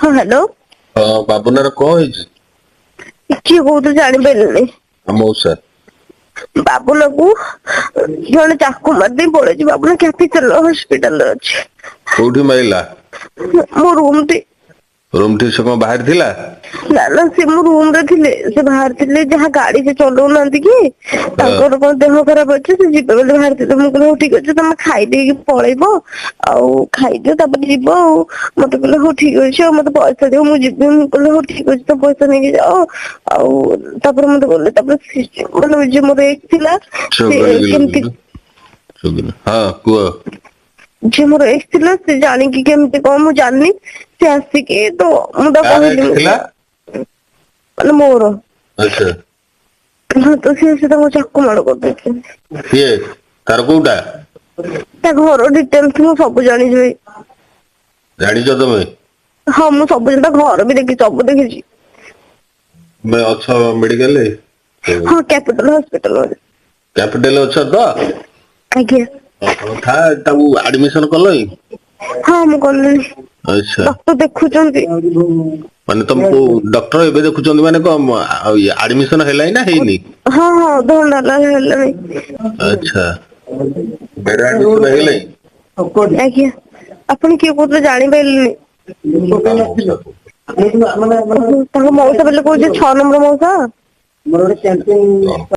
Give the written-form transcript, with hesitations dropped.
ହଁ ହ୍ୟାଲୋ। ବାବୁନାର କଣ ହେଇଛି? କିଏ କହୁଛୁ ଜାଣିପାରିଲିନି। ମଉସା ବାବୁଲାକୁ ଜଣେ ଚାକୁ ମାରିଦେଇ ପଳେଇଛି। ବାବୁଲା କ୍ୟାପିଟାଲ ହସ୍ପିଟାଲରେ ଅଛି। କୋଉଠି ମାଇଲା? ମୋ ରୁମଟି। ରୁମ୍ ଠି ସେ କଣ ବାହାରି ଥିଲା? ନା ନା ସେ ମୋ ରୁମ ରେ ଥିଲେ। ସେ ବାହାରି ଥିଲେ ଯାହା ଗାଡି ସେ ଚଲଉନାହାନ୍ତି କି ତାଙ୍କର କଣ ଦେହ ଖରାପ ଅଛି ସେ ଯିବେ ବୋଲି ବାହାରିଥିଲେ। ମୁଁ କହିଲି ହଉ ଠିକ ଅଛି ତମେ ଖାଇଦେଇକି ପଳେଇବ ଆଉ ଖାଇଦିଅ ତାପରେ ଯିବ ଆଉ। ମତେ କହିଲେ ହଉ ଠିକ ଅଛି ଆଉ ମତେ ପଇସା ଦିଅ ମୁଁ ଯିବି। ମୁଁ କହିଲି ହଉ ଠିକ ଅଛି ତ ପଇସା ନେଇକି ଯାଅ ଆଉ ତାପରେ ମତେ ଗଲେ ତାପରେ ମାନେ ଯେ ମୋର ଏକ୍ସ ଥିଲା ସେ କେମିତି ହଁ କୁହ। ଯିଏ ମୋର ଏକ୍ସ ଥିଲା ସେ ଜାଣିକି କେମିତି କଣ ମୁଁ ଜାଣିନି ସେ ଆସିକି ତ ମୁଁ ତାକୁ କାର କହିଲି ଏକ୍ସ ଥିଲା? ମାନେ ମୋର ଆଚ୍ଛା। ହଁ ତ ସେ ତାଙ୍କୁ ଚାକୁ ମାଡ଼ କରିଦେଇଛନ୍ତି। କିଏ ତାର କୋଉଟା? ତା ଘର ଡିଟେଲସ ମୁଁ ସବୁ ଜାଣିଛି ଭାଇ। ଜାଣିଛ ତମେ? ହଁ ମୁଁ ସବୁ ତା ଘର ବି ଦେଖିଛି ସବୁ ଦେଖିଛି। ତମେ ଅଛ ମେଡିକାଲରେ? ହଁ କ୍ୟାପିଟାଲ ହସ୍ପିଟାଲ। କ୍ୟାପିଟାଲ ଅଛ ତ? ଆଜ୍ଞା। ତାକୁ ଆଡମିସନ କଲଇଁ? ହଁ ମୁଁ କଲିଣି ଆଚ୍ଛା ଡକ୍ଟର ଦେଖୁଛନ୍ତି। ମାନେ ତମକୁ ଡକ୍ଟର ଏବେ ଦେଖୁଛନ୍ତି ମାନେ କଣ ଆଡମିସନ ହେଲାଣି ନା ହେଇନି? ହଁ ହଁ ଅଧଘଣ୍ଟା ହେଲା ହେଲାଣି। ଆଚ୍ଛା ବେଡ୍ ଆଡମିସନ ହେଇଗଲାଣି? ଆଜ୍ଞା ଆପଣ କିଏ କହୁଥିଲେ ତା ମଉସା ଜାଣିପାରିଲିନି। କହୁଥିଲେ। ତାଙ୍କ ମଉସା ବୋଲେ କହୁଛି 6 ନମ୍ବର ମଉସା।